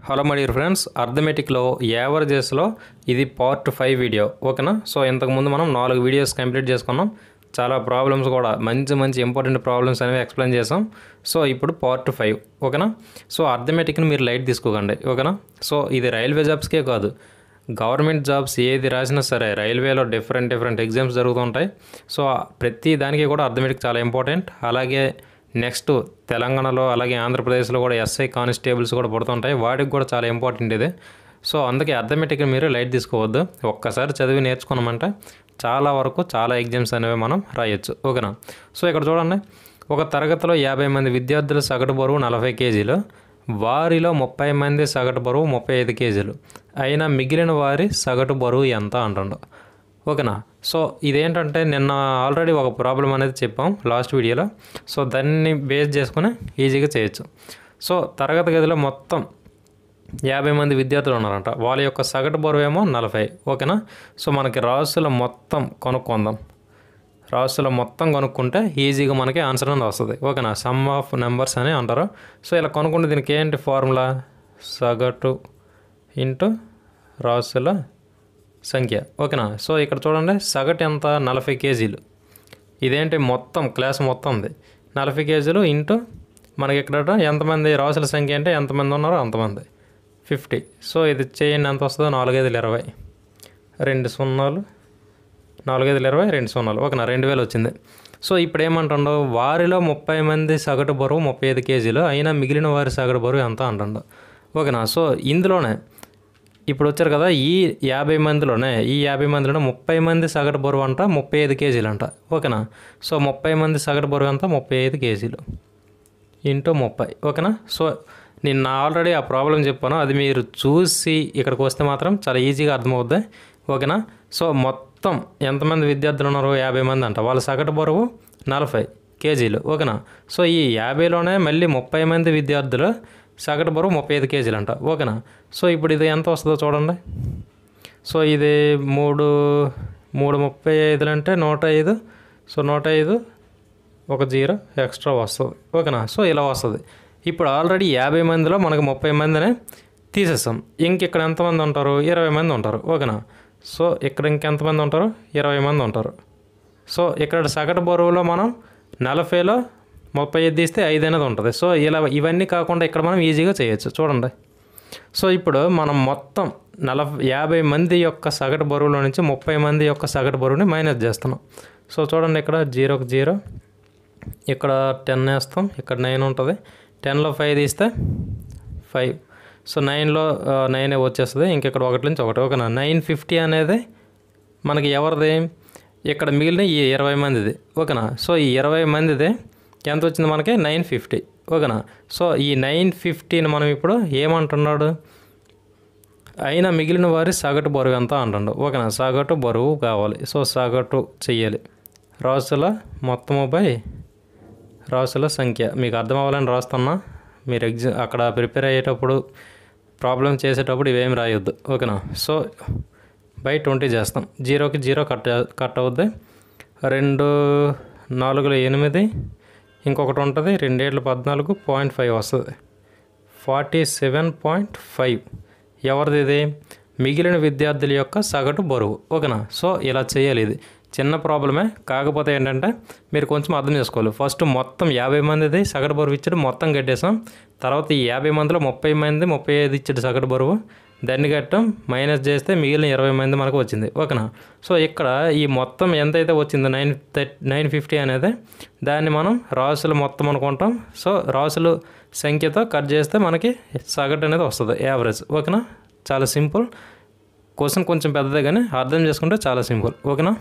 Hello my dear friends, అర్థమెటిక్లో యావరేజెస్లో ఇది part 5 video. ఓకేనా? So ఇంతకుముందు మనం 4 వీడియోస్ కంప్లీట్ చేసుకున్నాం. చాలా ప్రాబ్లమ్స్ కూడా మంచి ఇంపార్టెంట్ ప్రాబ్లమ్స్ అనేవి ఎక్స్ప్లెయిన్ చేసాం. సో ఇప్పుడు పార్ట్ 5. ఓకేనా? సో అర్థమెటిక్ని మీరు లైట్ తీసుకోకండి. ఓకేనా? సో ఇది రైల్వే జాబ్స్కే కాదు, గవర్నమెంట్ జాబ్స్ ఏది రాసినా సరే రైల్వేలో డిఫరెంట్ ఎగ్జామ్స్ జరుగుతుంటాయి. సో ప్రతి దానికి కూడా అర్థమెటిక్ చాలా ఇంపార్టెంట్. అలాగే నెక్స్ట్ తెలంగాణలో అలాగే ఆంధ్రప్రదేశ్లో కూడా ఎస్ఐ కానిస్టేబుల్స్ కూడా పడుతుంటాయి, వాటికి కూడా చాలా ఇంపార్టెంట్ ఇది. సో అందుకే అర్థమెటిక్ని మీరు లైట్ తీసుకోవద్దు. ఒక్కసారి చదివి నేర్చుకున్నామంటే చాలా ఎగ్జామ్స్ అనేవి మనం రాయొచ్చు. ఓకేనా? సో ఇక్కడ చూడండి, ఒక తరగతిలో 50 మంది విద్యార్థుల సగటు బరువు 40 కేజీలు, వారిలో 30 మంది సగటు బరువు 35 కేజీలు అయినా మిగిలిన వారి సగటు బరువు ఎంత అంటుండ. ఓకేనా? సో ఇదేంటంటే నిన్న ఆల్రెడీ ఒక ప్రాబ్లం అనేది చెప్పాం లాస్ట్ వీడియోలో. సో దాన్ని బేస్ చేసుకుని ఈజీగా చేయొచ్చు. సో తరగతి గదిలో మొత్తం 50 మంది విద్యార్థులు ఉన్నారంట, వాళ్ళ యొక్క సగటు బరువు ఏమో 40. ఓకేనా? సో మనకి రాసుల మొత్తం కనుక్కుంటే ఈజీగా మనకి ఆన్సర్ అనేది వస్తుంది. ఓకేనా? సమ్ ఆఫ్ నెంబర్స్ అని అంటారు. సో ఇలా కనుక్కుంటే దీనికి ఏంటి ఫార్ములా? సగటు ఇంటూ రాసుల సంఖ్య. ఓకేనా? సో ఇక్కడ చూడండి, సగటు ఎంత? 40 కేజీలు. ఇదేంటి మొత్తం క్లాస్ మొత్తం ఉంది 40 కేజీలు ఇంటూ మనకి ఇక్కడ ఎంతమంది రాసుల సంఖ్య అంటే ఎంతమంది ఉన్నారో అంతమంది 50. సో ఇది చేయండి, ఎంత వస్తుందో? 4 5 20, 2 0, 4 5 20, 2 0. ఓకేనా? 2000 వచ్చింది. సో ఇప్పుడు ఏమంటుండో, వారిలో 30 మంది సగటు బరువు 35 కేజీలు అయినా మిగిలిన వారి సగటు బరువు ఎంత అంటుండో. ఓకేనా? సో ఇందులోనే ఇప్పుడు వచ్చారు కదా, ఈ 50 మందిలోనే 30 మంది సగటు బరువు అంట 35 కేజీలు అంట. ఓకేనా? సో 30 మంది సగటు బరువు అంతా 35 కేజీలు ఇంటూ 30. ఓకేనా? సో నేను ఆల్రెడీ ఆ ప్రాబ్లం చెప్పాను, అది మీరు చూసి ఇక్కడికి వస్తే మాత్రం చాలా ఈజీగా అర్థమవుద్ది. ఓకేనా? సో మొత్తం ఎంతమంది విద్యార్థులు ఉన్నారు? 50 మంది అంట, వాళ్ళ సగటు బరువు 40 కేజీలు. ఓకేనా? సో ఈ 50లోనే మళ్ళీ 30 మంది విద్యార్థులు సగటు బరువు 35 కేజీలు అంట. ఓకేనా? సో ఇప్పుడు ఇది ఎంత వస్తుందో చూడండి. సో ఇది 3 35 అంటే 105. సో 105 ఒక 0 ఎక్స్ట్రా వస్తుంది. ఓకేనా? సో ఇలా వస్తుంది. ఇప్పుడు ఆల్రెడీ 50 మందిలో మనకు 30 మందిని తీసేస్తాం. ఇక్కడ ఎంతమంది ఉంటారు? 20 మంది ఉంటారు. ఓకేనా? సో ఇక్కడ ఇంకెంతమంది ఉంటారు? 20 మంది ఉంటారు. సో ఇక్కడ సగటు బరువులో మనం 40లో 35 తీస్తే 5 అనేది ఉంటుంది. సో ఇలా ఇవన్నీ కాకుండా ఇక్కడ మనం ఈజీగా చేయొచ్చు. చూడండి, సో ఇప్పుడు మనం మొత్తం 50 మంది యొక్క సగటు బరువులో నుంచి 30 మంది యొక్క సగటు బరువుని మైనస్ చేస్తున్నాం. సో చూడండి, ఇక్కడ 0కి 0, ఇక్కడ 10 వేస్తాం, ఇక్కడ 9 ఉంటుంది. 10లో 5 తీస్తే 5. సో 9లో 9 వచ్చేస్తుంది, ఇక్కడ 1 నుంచి 1. ఓకేనా? 950 అనేది మనకి ఎవరిది? ఇక్కడ మిగిలిన ఈ 20 మందిది. ఓకేనా? సో ఈ 20 మందిది ఎంత వచ్చింది మనకి? 950. ఓకేనా? సో ఈ 950ని మనం ఇప్పుడు ఏమంటున్నాడు? అయినా మిగిలిన వారి సగటు బరువు ఎంత అంటుండు. ఓకేనా? సగటు బరువు కావాలి. సో సగటు చెయ్యాలి, రాసుల మొత్తము బై రాసుల సంఖ్య. మీకు అర్థం అవ్వాలని రాస్తున్నా. మీరు అక్కడ ప్రిపేర్ అయ్యేటప్పుడు ప్రాబ్లం చేసేటప్పుడు ఇవేమి రాయొద్దు. ఓకేనా? సో బై 20 చేస్తాం. 0కి 0 కట్ అవుద్ది. 2 4 8, ఇంకొకటి ఉంటుంది 2 7 14, 0.5 వస్తుంది. 47.5 ఎవరిది ఇది? మిగిలిన విద్యార్థుల యొక్క సగటు బరువు. ఓకేనా? సో ఇలా చేయాలి. ఇది చిన్న ప్రాబ్లమే, కాకపోతే ఏంటంటే మీరు కొంచెం అర్థం చేసుకోవాలి. ఫస్ట్ మొత్తం 50 మందిది సగటు బరువు ఇచ్చాడు, మొత్తం కట్టేసాం. తర్వాత ఈ 50 మందిలో 30 మంది 35 ఇచ్చాడు సగటు బరువు, దాన్ని కట్టాం, మైనస్ చేస్తే మిగిలిన 20 మంది మనకు వచ్చింది. ఓకేనా? సో ఇక్కడ ఈ మొత్తం ఎంతైతే వచ్చిందో 950 అనేది, దాన్ని మనం రాసులు మొత్తం అనుకుంటాం. సో రాసులు సంఖ్యతో కట్ చేస్తే మనకి సగటు అనేది వస్తుంది, యావరేజ్. ఓకేనా? చాలా సింపుల్. క్వశ్చన్ కొంచెం పెద్దదే కానీ అర్థం చేసుకుంటే చాలా సింపుల్. ఓకేనా?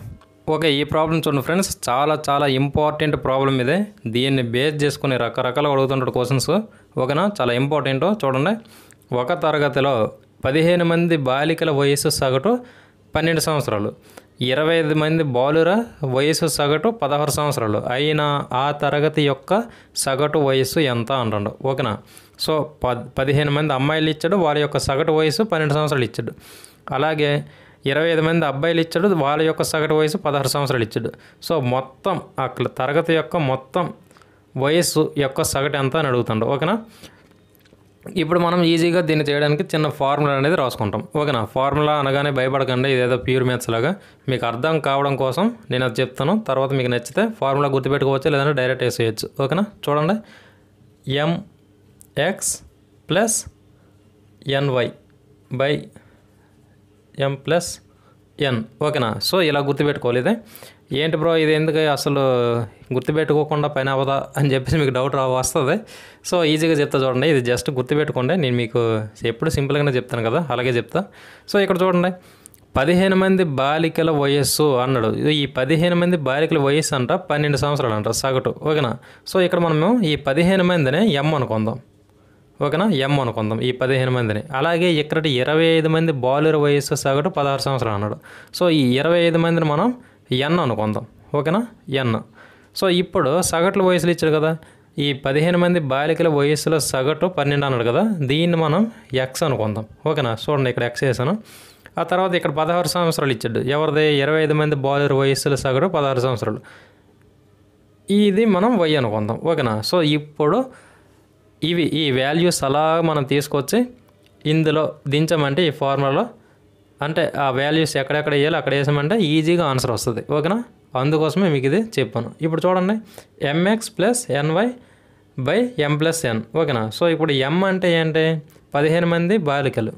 ఓకే, ఈ ప్రాబ్లం చూడండి ఫ్రెండ్స్, చాలా ఇంపార్టెంట్ ప్రాబ్లం ఇదే. దీన్ని బేస్ చేసుకుని రకరకాలుగా అడుగుతుంటాడు క్వశ్చన్స్. ఓకేనా? చాలా ఇంపార్టెంట్. చూడండి, ఒక తరగతిలో 15 మంది బాలికల వయసు సగటు 12 సంవత్సరాలు, 25 మంది బాలుర వయసు సగటు 16 సంవత్సరాలు అయినా ఆ తరగతి యొక్క సగటు వయసు ఎంత అంటాడు. ఓకేనా? సో 15 మంది అమ్మాయిలు ఇచ్చాడు, వాళ్ళ యొక్క సగటు వయసు 12 సంవత్సరాలు ఇచ్చాడు. అలాగే 25 మంది అబ్బాయిలు ఇచ్చాడు, వాళ్ళ యొక్క సగటు వయసు 16 సంవత్సరాలు ఇచ్చాడు. సో మొత్తం అక్కడ తరగతి యొక్క మొత్తం వయస్సు యొక్క సగటు ఎంత అని అడుగుతాడు. ఓకేనా? ఇప్పుడు మనం ఈజీగా దీన్ని చేయడానికి చిన్న ఫార్ములా అనేది రాసుకుంటాం. ఓకేనా? ఫార్ములా అనగానే భయపడకండి, ఇదేదో ప్యూర్ మ్యాథ్స్ లాగా. మీకు అర్థం కావడం కోసం నేను అది చెప్తాను. తర్వాత మీకు నచ్చితే ఫార్ములా గుర్తుపెట్టుకోవచ్చు, లేదంటే డైరెక్ట్ వేసేయచ్చు. ఓకేనా? చూడండి, mx plus ny by m plus n. ఓకేనా? సో ఇలా గుర్తుపెట్టుకోవాలి. ఇదే ఏంటి బ్రో ఇది ఎందుకు అసలు గుర్తుపెట్టుకోకుండా పని అవ్వదా అని చెప్పేసి మీకు డౌట్ వస్తుంది. సో ఈజీగా చెప్తా చూడండి, ఇది జస్ట్ గుర్తుపెట్టుకోండి. నేను మీకు ఎప్పుడు సింపుల్గానే చెప్తాను కదా, అలాగే చెప్తా. సో ఇక్కడ చూడండి, 15 మంది బాలికల వయస్సు అన్నాడు. ఈ 15 మంది బాలికల వయస్సు అంట 12 సంవత్సరాలు అంట సగటు. ఓకేనా? సో ఇక్కడ మనము ఈ 15 మందిని ఎం అనుకుందాం. ఓకేనా? ఎం అనుకుందాం ఈ 15 మందిని. అలాగే ఇక్కడ 25 మంది బాలుర వయస్సు సగటు 16 సంవత్సరాలు అన్నాడు. సో ఈ 25 మందిని మనం ఎన్ అనుకుందాం. ఓకేనా? ఎన్. సో ఇప్పుడు సగట్ల వయసులు ఇచ్చాడు కదా, ఈ 15 మంది బాలికల వయస్సులో సగటు 12 అన్నాడు కదా, దీన్ని మనం ఎక్స్ అనుకుందాం. ఓకేనా? చూడండి, ఇక్కడ ఎక్స్ వేసాను. ఆ తర్వాత ఇక్కడ 16 సంవత్సరాలు ఇచ్చాడు. ఎవరిది? 25 మంది బాలుర వయస్సుల సగటు 16 సంవత్సరాలు. ఇది మనం వై అనుకుందాం. ఓకేనా? సో ఇప్పుడు ఈ వాల్యూస్ అలా మనం తీసుకొచ్చి ఇందులో దించమంటే ఈ ఫార్ములాలో, అంటే ఆ వాల్యూస్ ఎక్కడెక్కడ వేయాలి అక్కడ వేసామంటే ఈజీగా ఆన్సర్ వస్తుంది. ఓకేనా? అందుకోసమే మీకు ఇది చెప్పాను. ఇప్పుడు చూడండి, mx plus ny by m plus n. ఓకేనా? సో ఇప్పుడు m అంటే ఏంటి? 15 మంది బాలికలు,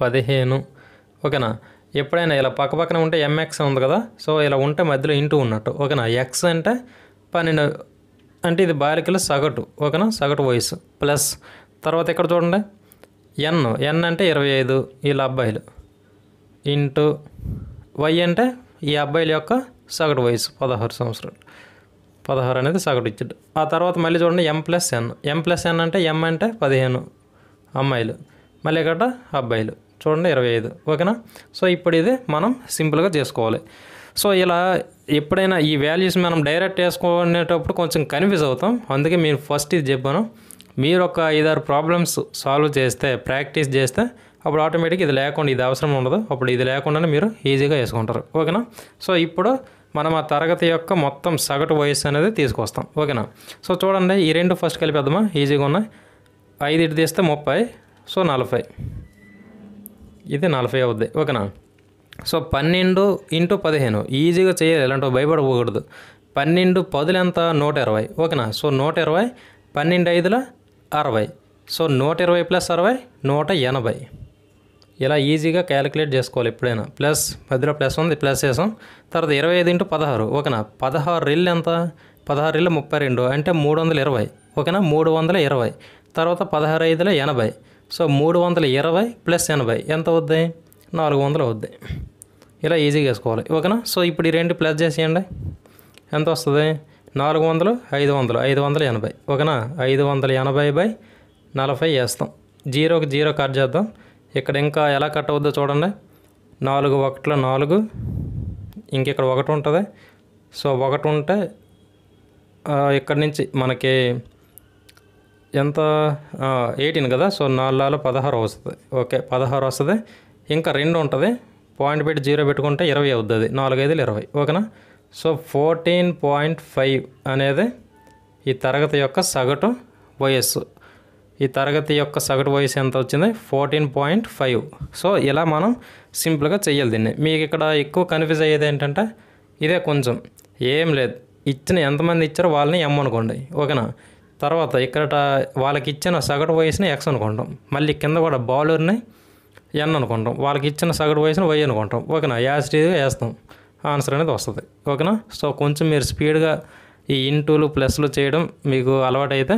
15. ఓకేనా? ఎప్పుడైనా ఇలా పక్కపక్కన ఉంటే mx ఉంది కదా, సో ఇలా ఉంటే మధ్యలో ఇంటూ ఉన్నట్టు. ఓకేనా? x అంటే 12 అంటే ఇది బాలికల సగటు. ఓకేనా? సగటు వయసు ప్లస్ తర్వాత ఇక్కడ చూడండి, n అంటే 25 వీళ్ళ అబ్బాయిలు ఇంటూ y అంటే ఈ అబ్బాయిల యొక్క సగటు వయసు 16 సంవత్సరాలు. 16 అనేది సగటు ఇచ్చాడు. ఆ తర్వాత మళ్ళీ చూడండి m ప్లస్ n అంటే m అంటే 15 అమ్మాయిలు, మళ్ళీ ఇక్కడ అబ్బాయిలు చూడండి 25. ఓకేనా? సో ఇప్పుడు ఇది మనం సింపుల్గా చేసుకోవాలి. సో ఇలా ఎప్పుడైనా ఈ వాల్యూస్ మనం డైరెక్ట్ వేసుకునేటప్పుడు కొంచెం కన్ఫ్యూజ్ అవుతాం. అందుకే మీరు ఫస్ట్ ఇది చెప్పాను, మీరు ఒక 5-6 ప్రాబ్లమ్స్ సాల్వ్ చేస్తే, ప్రాక్టీస్ చేస్తే అప్పుడు ఆటోమేటిక్గా ఇది లేకుండా ఇది అవసరం ఉండదు. అప్పుడు ఇది లేకుండానే మీరు ఈజీగా వేసుకుంటారు. ఓకేనా? సో ఇప్పుడు మనం ఆ తరగతి యొక్క మొత్తం సగటు వయస్సు అనేది తీసుకొస్తాం. ఓకేనా? సో చూడండి, ఈ రెండు ఫస్ట్ కలిపేద్దామా, ఈజీగా ఉన్నాయి. 5 ఇటు తీస్తే 30, సో 40, ఇది 40 అవుద్ది. ఓకేనా? సో 12 ఇంటూ 15 ఈజీగా చేయాలి, ఇలాంటివి భయపడకూడదు. 12 10 ఎంత? 120. ఓకేనా? సో 120, 12 5ల 60. So 120 plus 60 180. ఇలా ఈజీగా క్యాలిక్యులేట్ చేసుకోవాలి ఎప్పుడైనా. ప్లస్ మధ్యలో ప్లస్ ఉంది, ప్లస్ చేసాం. తర్వాత 25 ఇంటూ 16. ఓకేనా? 16 రెళ్ళు ఎంత? 16 రెళ్ళు 32 అంటే 320. ఓకేనా? 320. తర్వాత 16 5ల 80. సో 320 ప్లస్ 80 ఎంత అవుద్ది? 400 అవుద్ది. ఇలా ఈజీగా వేసుకోవాలి. ఓకేనా? సో ఇప్పుడు ఈ రెండు ప్లస్ చేసేయండి, ఎంత వస్తుంది? 400 500 580. ఓకేనా? 580 బై 40 వేస్తాం. 0కి 0 కట్ చేద్దాం. ఇక్కడ ఇంకా ఎలా కట్ అవుద్దో చూడండి. 4 1ల 4, ఇంకెక్కడ 1 ఉంటుంది. సో 1 ఉంటే ఇక్కడ నుంచి మనకి ఎంత? 18 కదా. సో 4 16 వస్తుంది. ఓకే, 16 వస్తుంది. ఇంకా 2 ఉంటుంది, పాయింట్ పెట్టి 0 పెట్టుకుంటే 20 అవుతుంది. 4 5లు 20. ఓకేనా? సో 14.5 అనేది ఈ తరగతి యొక్క సగటు వయస్సు. ఈ తరగతి యొక్క సగటు వయసు ఎంత వచ్చింది? 14.5. సో ఇలా మనం సింపుల్గా చెయ్యాలి దీన్ని. మీకు ఇక్కడ ఎక్కువ కన్ఫ్యూజ్ అయ్యేది ఏంటంటే ఇదే, కొంచెం ఏం లేదు, ఇచ్చిన ఎంతమంది ఇచ్చారో వాళ్ళని ఎమ్ అనుకోండి. ఓకేనా? తర్వాత ఇక్కడ వాళ్ళకి ఇచ్చిన సగటు వయసుని ఎక్స్ అనుకుంటాం. మళ్ళీ కింద కూడా బాలుర్ని ఎన్ అనుకుంటాం. వాళ్ళకి ఇచ్చిన సగటు వయసుని వై అనుకుంటాం. ఓకేనా? యాసిటీగా వేస్తాం, ఆన్సర్ అనేది వస్తుంది. ఓకేనా? సో కొంచెం మీరు స్పీడ్గా ఈ ఇంటూలు ప్లస్లు చేయడం మీకు అలవాటు అయితే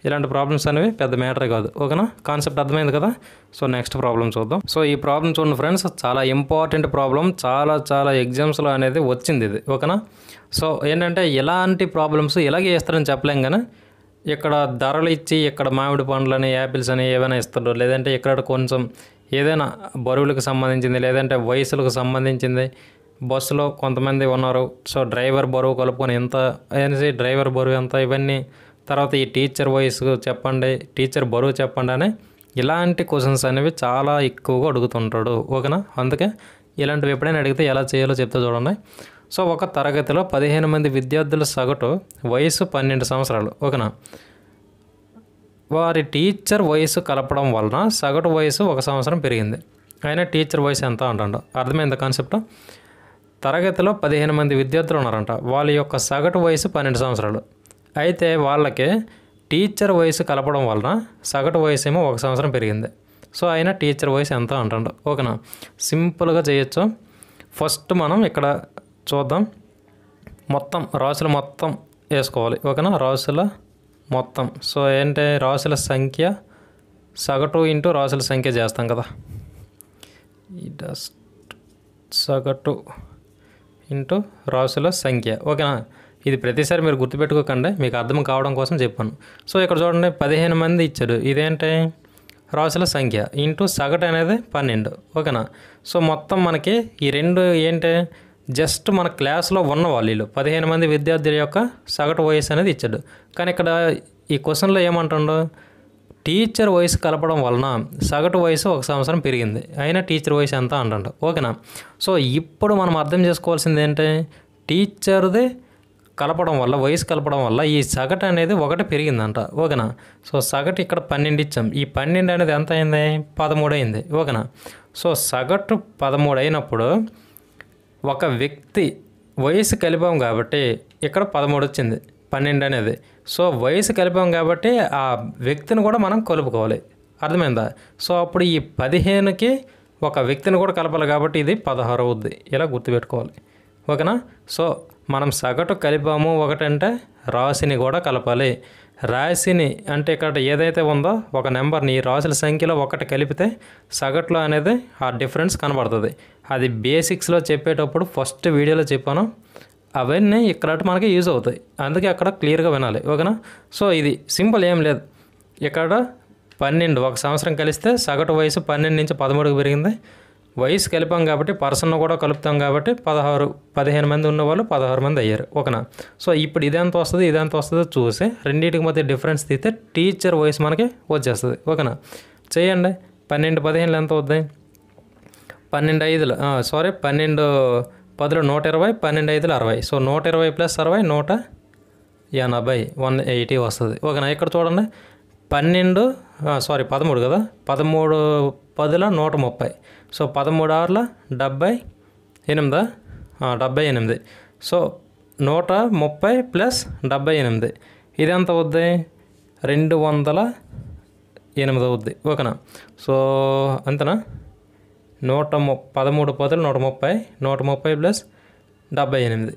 ఇలాంటి ప్రాబ్లమ్స్ అనేవి పెద్ద మ్యాటరే కాదు. ఓకేనా? కాన్సెప్ట్ అర్థమైంది కదా. సో నెక్స్ట్ ప్రాబ్లం చూద్దాం. సో ఈ ప్రాబ్లం చూడండి ఫ్రెండ్స్, చాలా ఇంపార్టెంట్ ప్రాబ్లం, చాలా ఎగ్జామ్స్లో అనేది వచ్చింది ఇది. ఓకేనా? సో ఏంటంటే ఇలాంటి ప్రాబ్లమ్స్ ఇలాగే వేస్తారని చెప్పలేం, కానీ ఇక్కడ ధరలు ఇచ్చి ఇక్కడ మామిడి పండ్లని యాపిల్స్ అని ఏమైనా ఇస్తారు, లేదంటే ఇక్కడ కొంచెం ఏదైనా బరువులకు సంబంధించింది, లేదంటే వయసులకు సంబంధించింది. బస్సులో కొంతమంది ఉన్నారు, సో డ్రైవర్ బరువు కలుపుకొని ఎంత అనేసి, డ్రైవర్ బరువు ఎంత, ఇవన్నీ. తర్వాత ఈ టీచర్ వయసు చెప్పండి, టీచర్ బరువు చెప్పండి అని ఇలాంటి క్వశ్చన్స్ అనేవి చాలా ఎక్కువగా అడుగుతుంటాడు. ఓకేనా? అందుకే ఇలాంటివి ఎప్పుడైనా అడిగితే ఎలా చేయాలో చెప్తే చూడండి. సో ఒక తరగతిలో 15 మంది విద్యార్థుల సగటు వయసు 12 సంవత్సరాలు. ఓకేనా? వారి టీచర్ వయసు కలపడం వలన సగటు వయసు 1 సంవత్సరం పెరిగింది. అయినా టీచర్ వయసు ఎంత అంటాడు. అర్థమైంది కాన్సెప్ట్. తరగతిలో 15 మంది విద్యార్థులు ఉన్నారంట. వాళ్ళ యొక్క సగటు వయసు 12 సంవత్సరాలు. అయితే వాళ్ళకి టీచర్ వయసు కలపడం వలన సగటు వయసు ఏమో 1 సంవత్సరం పెరిగింది. సో అయినా టీచర్ వయసు ఎంత అంటాడు. ఓకేనా, సింపుల్గా చేయొచ్చు. ఫస్ట్ మనం ఇక్కడ చూద్దాం. మొత్తం రాసులు మొత్తం వేసుకోవాలి. ఓకేనా, రాసుల మొత్తం. సో ఏంటి, రాసుల సంఖ్య సగటు ఇంటూ రాసుల సంఖ్య చేస్తాం కదా. సగటు ఇంటూ రాసుల సంఖ్య. ఓకేనా, ఇది ప్రతిసారి మీరు గుర్తుపెట్టుకోకండి, మీకు అర్థం కావడం కోసం చెప్పాను. సో ఇక్కడ చూడండి 15 మంది ఇచ్చాడు. ఇదేంటి, రాసుల సంఖ్య ఇంటూ సగటు అనేది 12. ఓకేనా, సో మొత్తం మనకి ఈ రెండు ఏంటి, జస్ట్ మన క్లాస్లో ఉన్న వాళ్ళు 15 మంది విద్యార్థుల యొక్క సగటు వయసు అనేది ఇచ్చాడు. కానీ ఇక్కడ ఈ క్వశ్చన్లో ఏమంటాడు, టీచర్ వయసు కలపడం వలన సగటు వయసు 1 సంవత్సరం పెరిగింది. అయినా టీచర్ వయసు ఎంత అంటాడు. ఓకేనా, సో ఇప్పుడు మనం అర్థం చేసుకోవాల్సింది ఏంటి, టీచర్ది కలపడం వల్ల, వయసు కలపడం వల్ల ఈ సగటు అనేది 1 పెరిగిందంట. ఓకేనా, సో సగటు ఇక్కడ 12 ఇచ్చాం. ఈ 12 అనేది ఎంత అయింది, 13 అయింది. ఓకేనా, సో సగటు 13 అయినప్పుడు ఒక వ్యక్తి వయసు కలిపాం కాబట్టి ఇక్కడ 13 వచ్చింది, 12 అనేది. సో వయసు కలిపాం కాబట్టి ఆ వ్యక్తిని కూడా మనం కలుపుకోవాలి. అర్థమైందా. సో అప్పుడు ఈ 15కి ఒక వ్యక్తిని కూడా కలపాలి కాబట్టి ఇది 16 అవుద్ది. ఇలా గుర్తుపెట్టుకోవాలి. ఓకేనా, సో మనం సగటు కలిపాము. ఒకటంటే రాశిని కూడా కలపాలి. రాశిని అంటే ఇక్కడ ఏదైతే ఉందో ఒక నెంబర్ని ఈ రాశుల సంఖ్యలో 1 కలిపితే సగటులో అనేది ఆ డిఫరెన్స్ కనబడుతుంది. అది బేసిక్స్లో చెప్పేటప్పుడు ఫస్ట్ వీడియోలో చెప్పాను. అవన్నీ ఇక్కడ మనకి యూజ్ అవుతాయి, అందుకే అక్కడ క్లియర్గా వినాలి. ఓకేనా, సో ఇది సింపుల్, ఏం లేదు. ఇక్కడ 12 1 సంవత్సరం కలిస్తే సగటు వయసు 12 నుంచి 13కి పెరిగింది. వయసు కలిపాం కాబట్టి పర్సన్ కూడా కలుపుతాం కాబట్టి 15 మంది ఉన్నవాళ్ళు 16 మంది అయ్యారు. ఓకేనా, సో ఇప్పుడు ఇదెంత వస్తుంది ఇదెంత వస్తుందో చూసి రెండింటికి మధ్య డిఫరెన్స్ తీస్తే టీచర్ వయసు మనకి వచ్చేస్తుంది. ఓకేనా, చేయండి. 12 15 ఎంత అవుద్ది, 12 5 12 10 120, 12 5 60. సో 120 + 60 180, 180 వస్తుంది. ఓకేనా, ఇక్కడ చూడండి 13 కదా, 13 10 130. సో 13 6 78, 78. సో 130 + 78 ఇది ఎంత అవుద్ది, 208 అవుద్ది. ఓకేనా, సో అంతేనా, 13 10 130, 130 + 78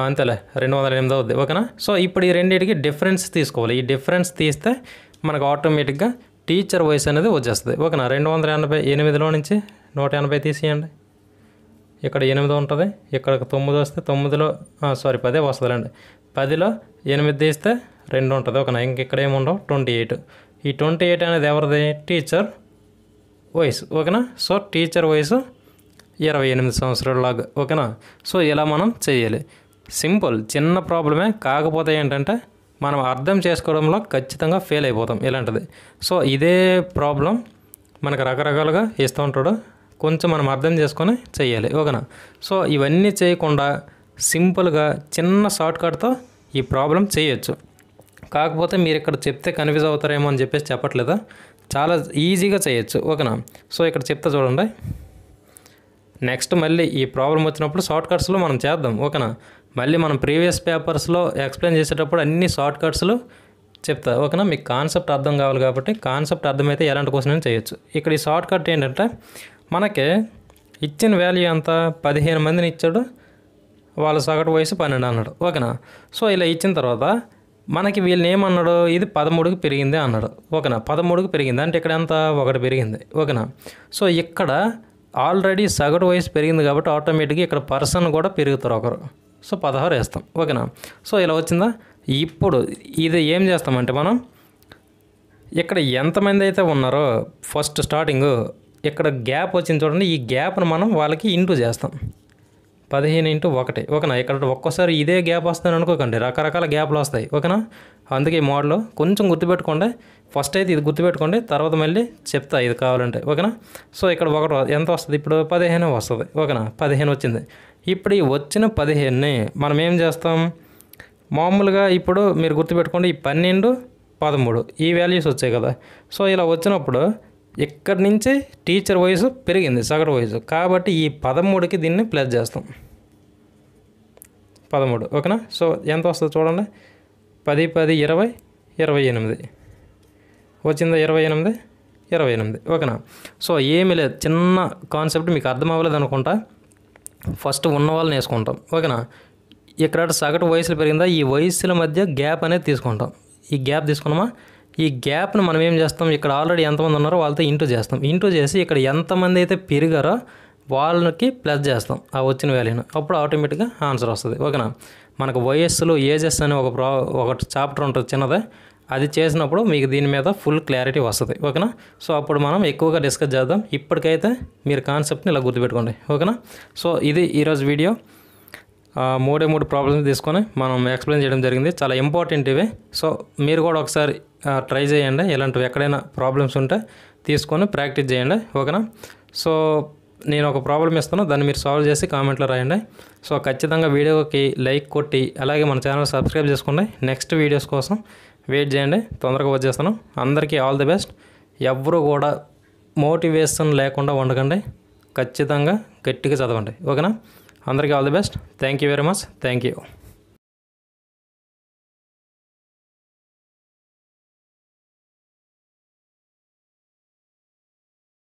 అంతేలే 208 అవుద్ది. ఓకేనా, సో ఇప్పుడు ఈ రెండింటికి డిఫరెన్స్ తీసుకోవాలి. ఈ డిఫరెన్స్ తీస్తే మనకు ఆటోమేటిక్గా టీచర్ వయసు అనేది వచ్చేస్తుంది. ఓకేనా, 288లో నుంచి 180 తీసేయండి. ఇక్కడ 8 ఉంటుంది, ఇక్కడ 9 వస్తే 9లో 10 వస్తుందండి. 10లో 8 తీస్తే 2 ఉంటుంది. ఓకేనా, ఇక్కడ ఏముండవు 28. ఈ 28 అనేది ఎవరిది, టీచర్ వయసు. ఓకేనా, సో టీచర్ వయసు 28 సంవత్సరాలలాగా. ఓకేనా, సో ఇలా మనం చేయాలి. సింపుల్, చిన్న ప్రాబ్లమే. కాకపోతే ఏంటంటే మనం అర్థం చేసుకోవడంలో ఖచ్చితంగా ఫెయిల్ అయిపోతాం ఇలాంటిది. సో ఇదే ప్రాబ్లం మనకు రకరకాలుగా ఇస్తూ ఉంటాడు, కొంచెం మనం అర్థం చేసుకొని చేయాలి. ఓకేనా, సో ఇవన్నీ చేయకుండా సింపుల్గా చిన్న షార్ట్కట్తో ఈ ప్రాబ్లం చేయొచ్చు. కాకపోతే మీరు ఇక్కడ చెప్తే కన్ఫ్యూజ్ అవుతారేమో అని చెప్పేసి చెప్పట్లేదా, చాలా ఈజీగా చేయొచ్చు. ఓకేనా, సో ఇక్కడ చెప్తా చూడండి. నెక్స్ట్ మళ్ళీ ఈ ప్రాబ్లం వచ్చినప్పుడు షార్ట్కట్స్లో మనం చేద్దాం. ఓకేనా, మళ్ళీ మనం ప్రీవియస్ పేపర్స్లో ఎక్స్ప్లెయిన్ చేసేటప్పుడు అన్ని షార్ట్కట్స్లు చెప్తా. ఓకేనా, మీకు కాన్సెప్ట్ అర్థం కావాలి కాబట్టి కాన్సెప్ట్ అర్థమైతే ఎలాంటి క్వశ్చన్ చేయొచ్చు. ఇక్కడ ఈ షార్ట్కట్ ఏంటంటే మనకి ఇచ్చిన వాల్యూ ఎంత, 15 మందిని ఇచ్చాడు, వాళ్ళ సగటు వయసు 12 అన్నాడు. ఓకేనా, సో ఇలా ఇచ్చిన తర్వాత మనకి వీళ్ళని ఏమన్నాడు, ఇది 13కి పెరిగింది అన్నాడు. ఓకేనా, 13కి పెరిగింది అంటే ఇక్కడ ఎంత, 1 పెరిగింది. ఓకేనా, సో ఇక్కడ ఆల్రెడీ సగటు వయసు పెరిగింది కాబట్టి ఆటోమేటిక్గా ఇక్కడ పర్సన్ కూడా పెరుగుతారు ఒకరు. సో 16 వేస్తాం. ఓకేనా, సో ఇలా వచ్చిందా. ఇప్పుడు ఇది ఏం చేస్తామంటే మనం ఇక్కడ ఎంతమంది అయితే ఉన్నారో ఫస్ట్ స్టార్టింగ్ ఇక్కడ గ్యాప్ వచ్చింది చూడండి, ఈ గ్యాప్ను మనం వాళ్ళకి ఇంటూ చేస్తాం. 15 × 1. ఓకేనా, ఇక్కడ ఒక్కోసారి ఇదే గ్యాప్ వస్తుందని అనుకోకండి, రకరకాల గ్యాప్లు వస్తాయి. ఓకేనా, అందుకే ఈ మోడల్ కొంచెం గుర్తుపెట్టుకోండి. ఫస్ట్ అయితే ఇది గుర్తుపెట్టుకోండి, తర్వాత మళ్ళీ చెప్తా ఇది కావాలంటే. ఓకేనా, సో ఇక్కడ 1 ఎంత వస్తుంది, ఇప్పుడు 15 వస్తుంది. ఓకేనా, 15 వచ్చింది. ఇప్పుడు ఈ వచ్చిన 15ని మనం ఏం చేస్తాం, మామూలుగా ఇప్పుడు మీరు గుర్తుపెట్టుకోండి, ఈ 12 13 ఈ వాల్యూస్ వచ్చాయి కదా. సో ఇలా వచ్చినప్పుడు ఇక్కడి నుంచి టీచర్ వయసు పెరిగింది సగటు వయసు, కాబట్టి ఈ 13కి దీన్ని ప్లస్ చేస్తాం 13. ఓకేనా. సో ఎంత వస్తుంది చూడండి, 10 10 20 28 వచ్చిందా, 28. ఓకేనా. సో ఏమీ లేదు, చిన్న కాన్సెప్ట్ మీకు అర్థం అవ్వలేదు అనుకుంటా. ఫస్ట్ ఉన్న వాళ్ళని వేసుకుంటాం. ఓకేనా. ఇక్కడ సగటు వయసులు పెరిగిందా, ఈ వయసుల మధ్య గ్యాప్ అనేది తీసుకుంటాం. ఈ గ్యాప్ తీసుకున్నామా, ఈ గ్యాప్ను మనం ఏం చేస్తాం, ఇక్కడ ఆల్రెడీ ఎంతమంది ఉన్నారో వాళ్ళతో ఇంటూ చేస్తాం. ఇంటూ చేసి ఇక్కడ ఎంతమంది అయితే పెరిగారో వాళ్ళకి ప్లస్ చేస్తాం ఆ వచ్చిన వాల్యూను. అప్పుడు ఆటోమేటిక్గా ఆన్సర్ వస్తుంది. ఓకేనా. మనకు వయస్సులు ఏజెస్ అని ఒక చాప్టర్ ఉంటుంది చిన్నదే, అది చేసినప్పుడు మీకు దీని మీద ఫుల్ క్లారిటీ వస్తుంది. ఓకేనా. సో అప్పుడు మనం ఎక్కువగా డిస్కస్ చేద్దాం. ఇప్పటికైతే మీరు కాన్సెప్ట్ని ఇలా గుర్తుపెట్టుకోండి. ఓకేనా. సో ఇది ఈరోజు వీడియో. 3 ప్రాబ్లమ్స్ తీసుకొని మనం ఎక్స్ప్లెయిన్ చేయడం జరిగింది. చాలా ఇంపార్టెంట్ ఇవి. సో మీరు కూడా ఒకసారి ట్రై చేయండి. ఇలాంటివి ఎక్కడైనా ప్రాబ్లమ్స్ ఉంటే తీసుకొని ప్రాక్టీస్ చేయండి. ఓకేనా. సో నేను ఒక ప్రాబ్లం ఇస్తాను, దాన్ని మీరు సాల్వ్ చేసి కామెంట్లో రాయండి. సో ఖచ్చితంగా వీడియోకి లైక్ కొట్టి అలాగే మన ఛానల్ సబ్స్క్రైబ్ చేసుకోండి. నెక్స్ట్ వీడియోస్ కోసం వెయిట్ చేయండి, తొందరగా వచ్చేస్తాను. అందరికీ ఆల్ ది బెస్ట్. ఎవరు కూడా మోటివేషన్ లేకుండా ఉండకండి, ఖచ్చితంగా గట్టిగా చదవండి. ఓకేనా. అందరికీ all the best. Thank you very much. Thank you.